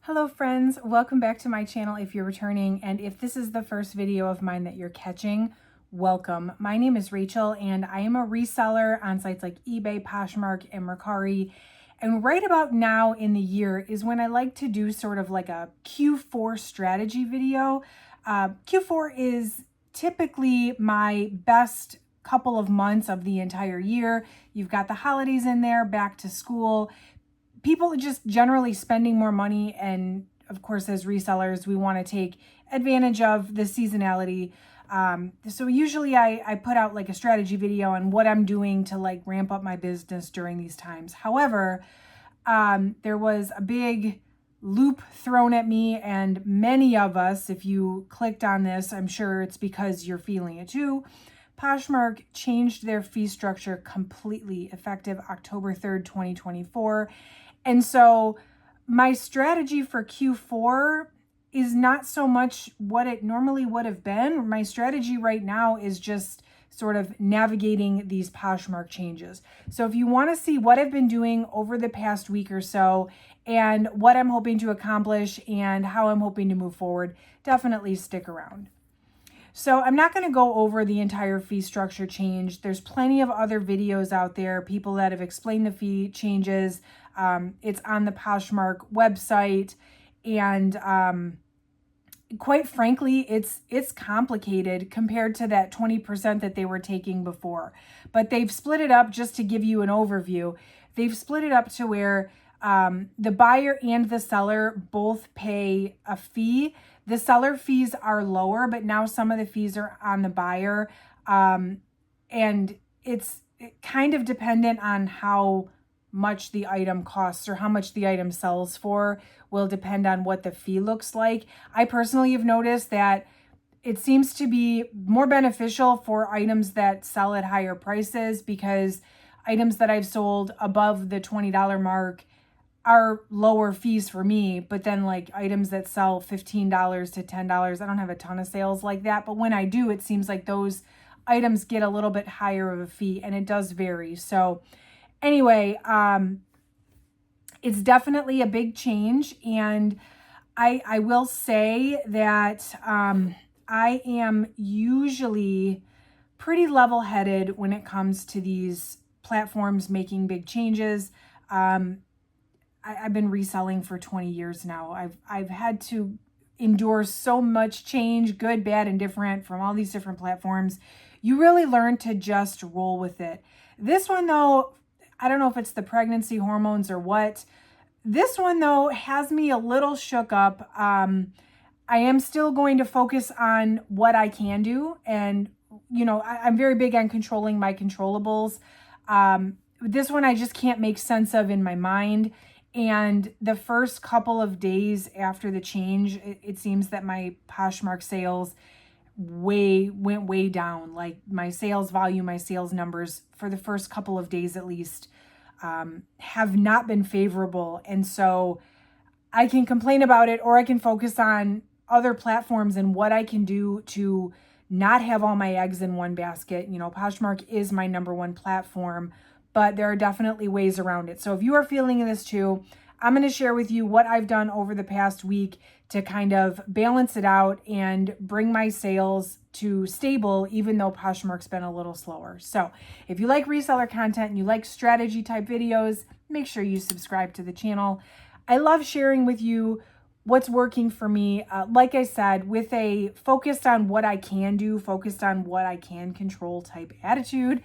Hello friends, welcome back to my channel if you're returning, and if this is the first video of mine that you're catching, welcome. My name is Rachel and I am a reseller on sites like eBay, Poshmark, and Mercari. And right about now in the year is when I like to do sort of like a Q4 strategy video. Q4 is typically my best couple of months of the entire year. You've got the holidays in there, back to school. People are just generally spending more money, and of course as resellers we want to take advantage of the seasonality. So usually I put out like a strategy video on what I'm doing to like ramp up my business during these times. However, there was a big loop thrown at me, and many of us, if you clicked on this, I'm sure it's because you're feeling it too. Poshmark changed their fee structure completely effective October 3rd, 2024. And so my strategy for Q4 is not so much what it normally would have been. My strategy right now is just sort of navigating these Poshmark changes. So if you want to see what I've been doing over the past week or so and what I'm hoping to accomplish and how I'm hoping to move forward, definitely stick around. So I'm not going to go over the entire fee structure change. There's plenty of other videos out there, people that have explained the fee changes. It's on the Poshmark website, and quite frankly, it's complicated compared to that 20% that they were taking before. But they've split it up, just to give you an overview. They've split it up to where the buyer and the seller both pay a fee. The seller fees are lower, but now some of the fees are on the buyer. And it's kind of dependent on how much the item costs or how much the item sells for will depend on what the fee looks like. I personally have noticed that it seems to be more beneficial for items that sell at higher prices, because items that I've sold above the $20 mark are lower fees for me. But then like items that sell $15 to $10, I don't have a ton of sales like that. But when I do, it seems like those items get a little bit higher of a fee, and it does vary. So anyway, it's definitely a big change. And I will say that I am usually pretty level-headed when it comes to these platforms making big changes. I've been reselling for 20 years now. I've had to endure so much change, good, bad, and different, from all these different platforms. You really learn to just roll with it. This one though, I don't know if it's the pregnancy hormones or what. This one though has me a little shook up. I am still going to focus on what I can do. And, you know, I'm very big on controlling my controllables. This one I just can't make sense of in my mind. And the first couple of days after the change, it seems that my Poshmark sales went way down. Like my sales volume, my sales numbers for the first couple of days at least have not been favorable. And so I can complain about it, or I can focus on other platforms and what I can do to not have all my eggs in one basket. You know, Poshmark is my number one platform, but there are definitely ways around it. So if you are feeling this too, I'm going to share with you what I've done over the past week to kind of balance it out and bring my sales to stable, even though Poshmark's been a little slower. So if you like reseller content and you like strategy type videos, make sure you subscribe to the channel. I love sharing with you what's working for me. Like I said, with a focused on what I can do, focused on what I can control type attitude.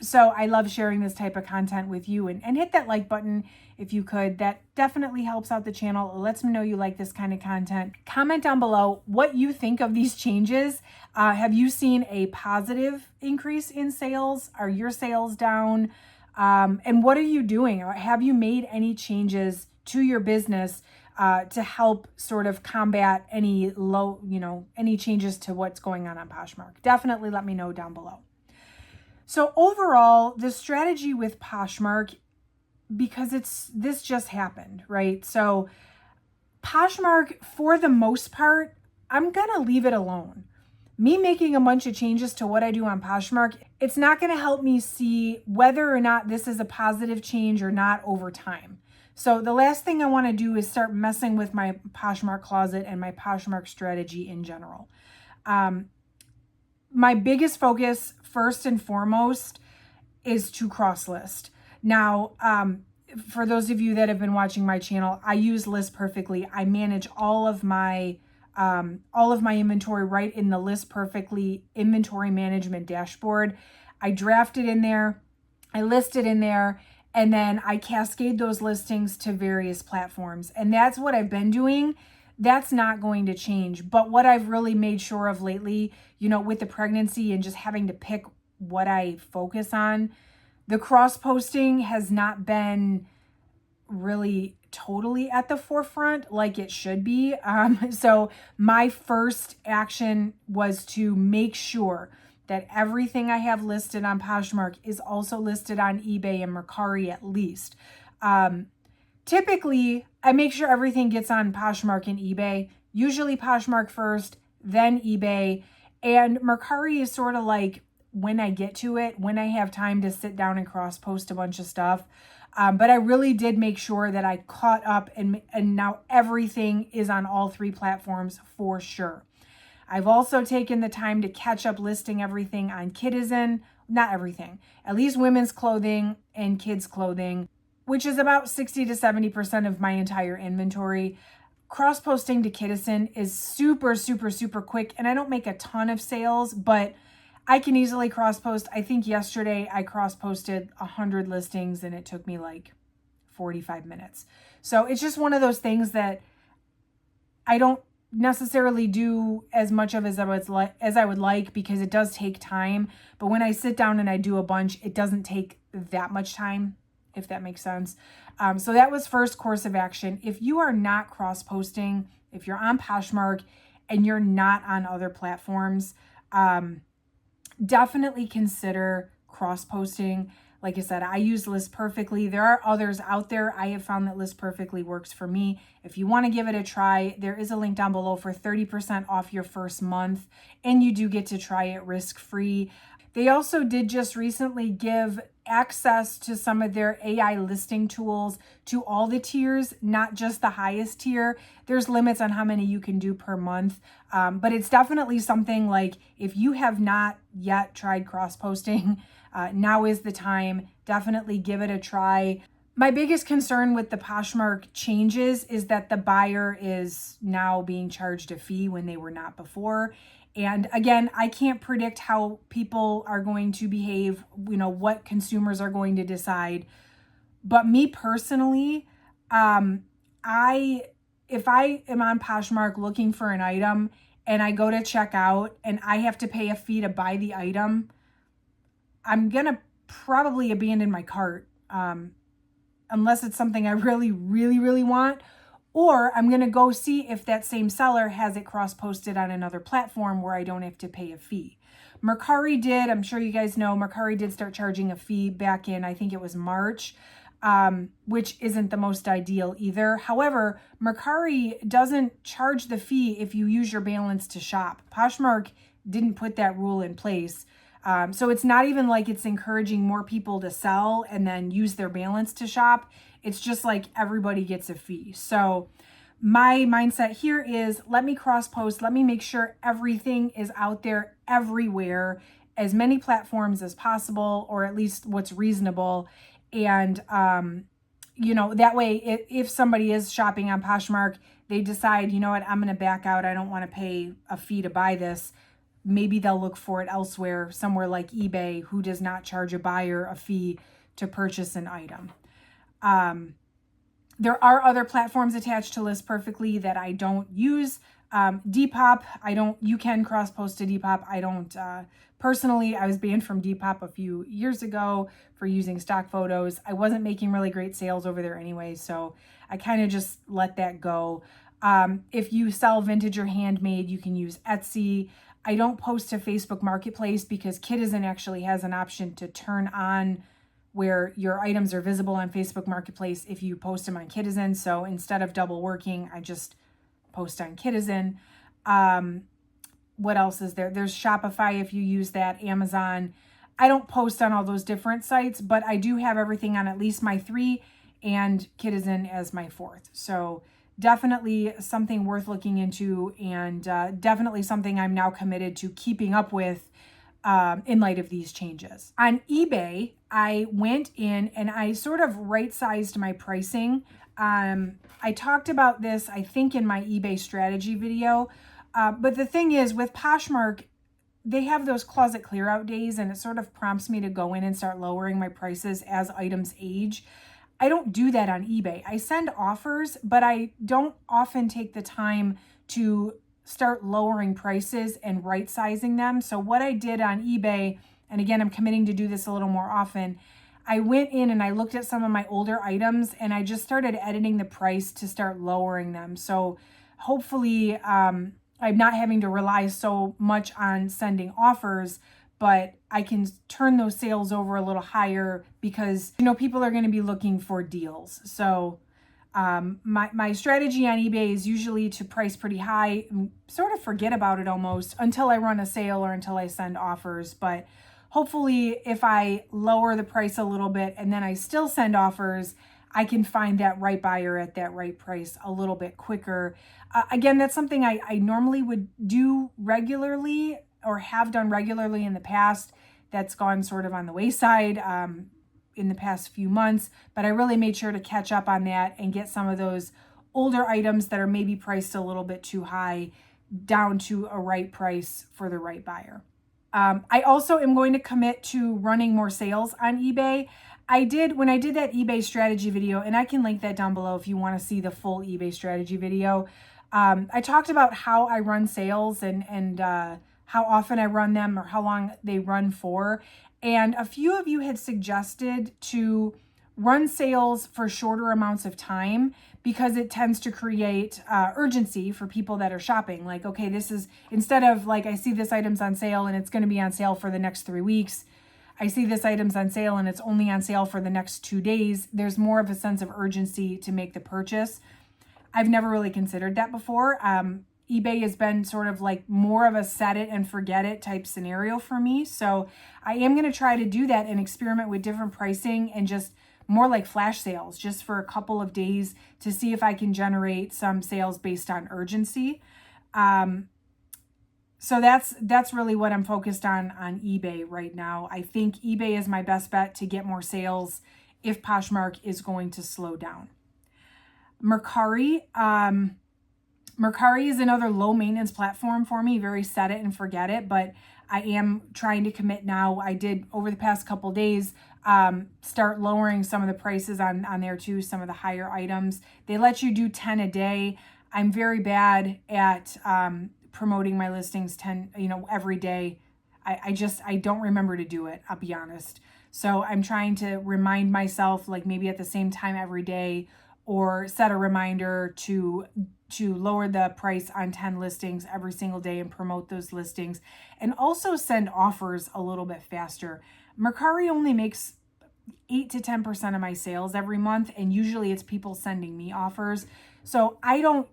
So I love sharing this type of content with you, and hit that like button if you could. That definitely helps out the channel. It lets me know you like this kind of content. Comment down below what you think of these changes. Have you seen a positive increase in sales? Are your sales down? And what are you doing? Have you made any changes to your business to help sort of combat any any changes to what's going on Poshmark? Definitely let me know down below. So overall, the strategy with Poshmark, because this just happened, right? So Poshmark, for the most part, I'm going to leave it alone. Me making a bunch of changes to what I do on Poshmark, it's not going to help me see whether or not this is a positive change or not over time. So the last thing I want to do is start messing with my Poshmark closet and my Poshmark strategy in general. My biggest focus, first and foremost, is to cross list. Now, for those of you that have been watching my channel, I use List Perfectly. I manage all of my inventory right in the List Perfectly inventory management dashboard. I draft it in there, I list it in there, and then I cascade those listings to various platforms. And that's what I've been doing. That's not going to change. But what I've really made sure of lately, with the pregnancy and just having to pick what I focus on, the cross posting has not been really totally at the forefront like it should be. So my first action was to make sure that everything I have listed on Poshmark is also listed on eBay and Mercari at least. Typically, I make sure everything gets on Poshmark and eBay, usually Poshmark first, then eBay. And Mercari is sort of like when I get to it, when I have time to sit down and cross post a bunch of stuff. But I really did make sure that I caught up and now everything is on all three platforms for sure. I've also taken the time to catch up listing everything on Kidizen, not everything, at least women's clothing and kids clothing, which is about 60 to 70% of my entire inventory. Cross-posting to Kidizen is super, super, super quick, and I don't make a ton of sales, but I can easily cross-post. I think yesterday I cross-posted 100 listings, and it took me like 45 minutes. So it's just one of those things that I don't necessarily do as much of as I would like because it does take time. But when I sit down and I do a bunch, it doesn't take that much time, if that makes sense. So that was first course of action. If you are not cross-posting, if you're on Poshmark and you're not on other platforms, definitely consider cross-posting. Like I said, I use List Perfectly. There are others out there. I have found that List Perfectly works for me. If you want to give it a try, there is a link down below for 30% off your first month, and you do get to try it risk-free. They also did just recently give access to some of their AI listing tools to all the tiers, not just the highest tier. There's limits on how many you can do per month, but it's definitely something like if you have not yet tried cross-posting, now is the time. Definitely give it a try. My biggest concern with the Poshmark changes is that the buyer is now being charged a fee when they were not before. And again, I can't predict how people are going to behave, what consumers are going to decide. But me personally, if I am on Poshmark looking for an item and I go to check out and I have to pay a fee to buy the item, I'm going to probably abandon my cart unless it's something I really, really, really want. Or I'm going to go see if that same seller has it cross-posted on another platform where I don't have to pay a fee. Mercari did, I'm sure you guys know, Mercari did start charging a fee back in, I think it was March, which isn't the most ideal either. However, Mercari doesn't charge the fee if you use your balance to shop. Poshmark didn't put that rule in place. So it's not even like it's encouraging more people to sell and then use their balance to shop. It's just like everybody gets a fee. So my mindset here is let me cross-post. Let me make sure everything is out there everywhere, as many platforms as possible, or at least what's reasonable. And, that way, if somebody is shopping on Poshmark, they decide, you know what, I'm going to back out. I don't want to pay a fee to buy this. Maybe they'll look for it elsewhere, somewhere like eBay, who does not charge a buyer a fee to purchase an item. There are other platforms attached to List Perfectly that I don't use. Depop, you can cross-post to Depop. I don't, personally, I was banned from Depop a few years ago for using stock photos. I wasn't making really great sales over there anyway, so I kind of just let that go. If you sell vintage or handmade, you can use Etsy. I don't post to Facebook Marketplace because Kidizen actually has an option to turn on where your items are visible on Facebook Marketplace if you post them on Kidizen. So instead of double working, I just post on Kidizen. What else is there? There's Shopify if you use that, Amazon. I don't post on all those different sites, but I do have everything on at least my 3 and Kitizen as my fourth. So definitely something worth looking into, and definitely something I'm now committed to keeping up with in light of these changes. On eBay, I went in and I sort of right-sized my pricing. I talked about this, I think, in my eBay strategy video. But the thing is, with Poshmark, they have those closet clear out days, and it sort of prompts me to go in and start lowering my prices as items age. I don't do that on eBay. I send offers, but I don't often take the time to start lowering prices and right sizing them. So what I did on eBay, and again, I'm committing to do this a little more often, I went in and I looked at some of my older items and I just started editing the price to start lowering them. So hopefully I'm not having to rely so much on sending offers, but I can turn those sales over a little higher because, you know, people are going to be looking for deals. So my strategy on eBay is usually to price pretty high and sort of forget about it almost until I run a sale or until I send offers. But hopefully if I lower the price a little bit and then I still send offers, I can find that right buyer at that right price a little bit quicker. Again, that's something I normally would do regularly or have done regularly in the past. That's gone sort of on the wayside in the past few months, but I really made sure to catch up on that and get some of those older items that are maybe priced a little bit too high down to a right price for the right buyer. I also am going to commit to running more sales on eBay. When I did that eBay strategy video, and I can link that down below if you want to see the full eBay strategy video. I talked about how I run sales and how often I run them or how long they run for. And a few of you had suggested to run sales for shorter amounts of time because it tends to create urgency for people that are shopping. Like, okay, this is, instead of like, I see this item's on sale and it's going to be on sale for the next 3 weeks. I see this item's on sale and it's only on sale for the next 2 days. There's more of a sense of urgency to make the purchase. I've never really considered that before. eBay has been sort of like more of a set it and forget it type scenario for me. So I am going to try to do that and experiment with different pricing and just more like flash sales just for a couple of days to see if I can generate some sales based on urgency. So that's really what I'm focused on eBay right now. I think eBay is my best bet to get more sales if Poshmark is going to slow down. Mercari. Mercari is another low maintenance platform for me, very set it and forget it, but I am trying to commit now. I did over the past couple days start lowering some of the prices on there too, some of the higher items. They let you do 10 a day. I'm very bad at promoting my listings 10, every day. I don't remember to do it, I'll be honest. So I'm trying to remind myself, like maybe at the same time every day, or set a reminder to lower the price on 10 listings every single day and promote those listings, and also send offers a little bit faster. Mercari only makes 8 to 10% of my sales every month, and usually it's people sending me offers. So I'm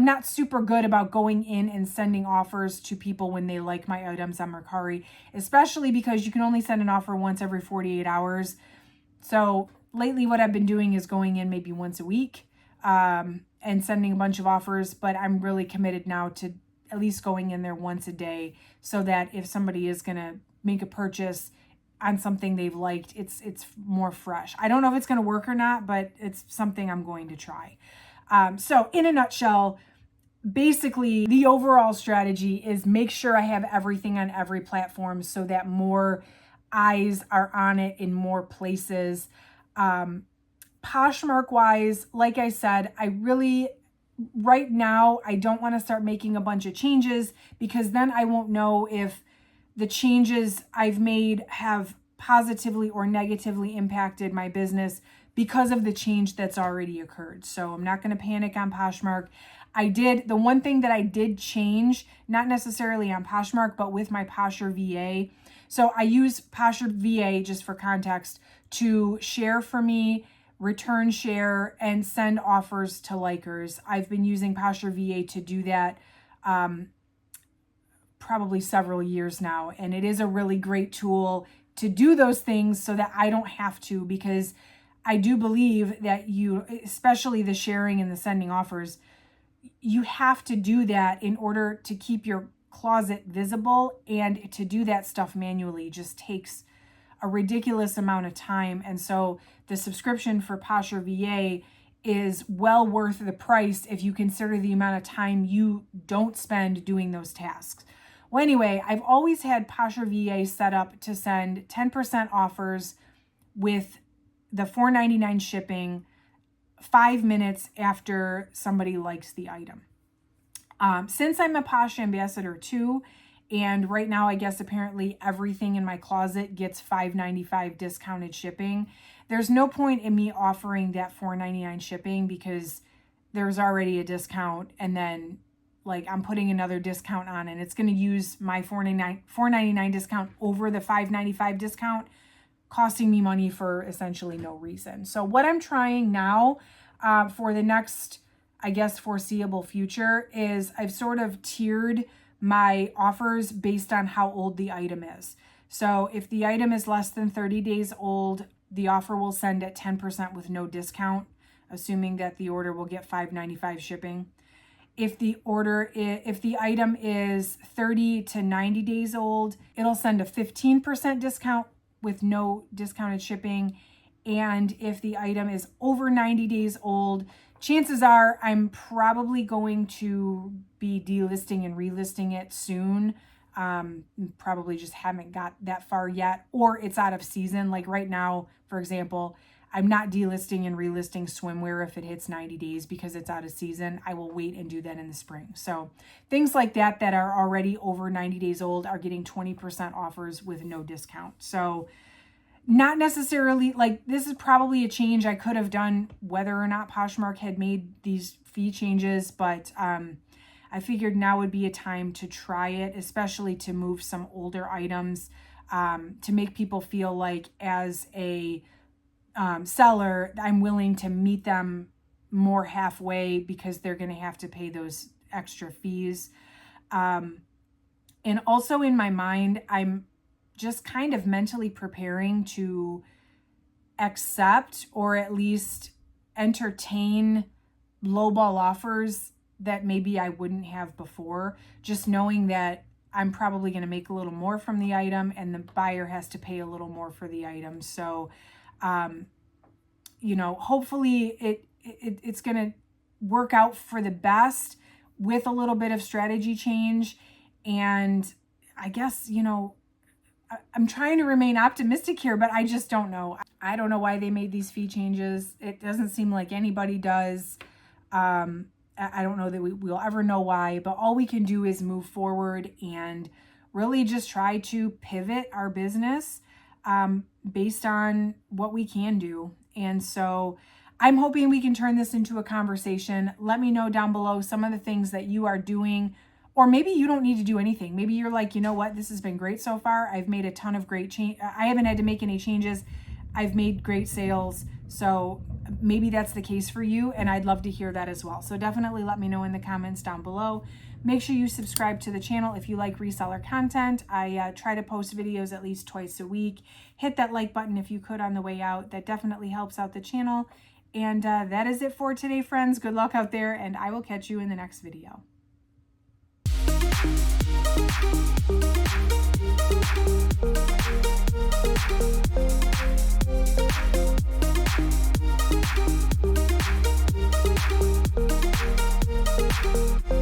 not super good about going in and sending offers to people when they like my items on Mercari, especially because you can only send an offer once every 48 hours. So lately what I've been doing is going in maybe once a week and sending a bunch of offers, but I'm really committed now to at least going in there once a day so that if somebody is going to make a purchase on something they've liked, it's more fresh. I don't know if it's going to work or not, but it's something I'm going to try. So in a nutshell, basically the overall strategy is make sure I have everything on every platform so that more eyes are on it in more places. Poshmark wise, like I said, right now, I don't want to start making a bunch of changes because then I won't know if the changes I've made have positively or negatively impacted my business because of the change that's already occurred. So I'm not going to panic on Poshmark. The one thing that I did change, not necessarily on Poshmark, but with my Posher VA. So I use Posher VA, just for context, to share for me, return share, and send offers to likers. I've been using Posher VA to do that probably several years now. And it is a really great tool to do those things so that I don't have to, because I do believe that you, especially the sharing and the sending offers, you have to do that in order to keep your closet visible, and to do that stuff manually just takes a ridiculous amount of time. And so the subscription for Posher VA is well worth the price if you consider the amount of time you don't spend doing those tasks. Well, anyway, I've always had Posher VA set up to send 10% offers with the $4.99 shipping 5 minutes after somebody likes the item. Since I'm a Posh ambassador too, and right now I guess apparently everything in my closet gets $5.95 discounted shipping, there's no point in me offering that $4.99 shipping because there's already a discount, and then like I'm putting another discount on, and it's going to use my $4.99 discount over the $5.95 discount, costing me money for essentially no reason. So what I'm trying now for the next, I guess, foreseeable future is I've sort of tiered my offers based on how old the item is. So if the item is less than 30 days old, the offer will send at 10% with no discount, assuming that the order will get $5.95 shipping. If the item is 30 to 90 days old, it'll send a 15% discount with no discounted shipping. And if the item is over 90 days old, chances are I'm probably going to be delisting and relisting it soon. Probably just haven't got that far yet, or it's out of season. Like right now, for example, I'm not delisting and relisting swimwear if it hits 90 days because it's out of season. I will wait and do that in the spring. So things like that that are already over 90 days old are getting 20% offers with no discount. So not necessarily, like, this is probably a change I could have done whether or not Poshmark had made these fee changes, but I figured now would be a time to try it, especially to move some older items, to make people feel like as a seller, I'm willing to meet them more halfway because they're going to have to pay those extra fees. And also in my mind, I'm just kind of mentally preparing to accept or at least entertain lowball offers that maybe I wouldn't have before, just knowing that I'm probably going to make a little more from the item and the buyer has to pay a little more for the item. So, you know, hopefully it's going to work out for the best with a little bit of strategy change. And I guess, you know, I'm trying to remain optimistic here, but I just don't know. I don't know why they made these fee changes. It doesn't seem like anybody does. I don't know that we'll ever know why, but all we can do is move forward and really just try to pivot our business based on what we can do. And so I'm hoping we can turn this into a conversation. Let me know down below some of the things that you are doing, or maybe you don't need to do anything. Maybe you're like, you know what, this has been great so far. I've made a ton of great change. I haven't had to make any changes. I've made great sales. So maybe that's the case for you, and I'd love to hear that as well. So definitely let me know in the comments down below. Make sure you subscribe to the channel if you like reseller content. I try to post videos at least twice a week. Hit that like button if you could on the way out. That definitely helps out the channel. And that is it for today, friends. Good luck out there, and I will catch you in the next video. Thank you.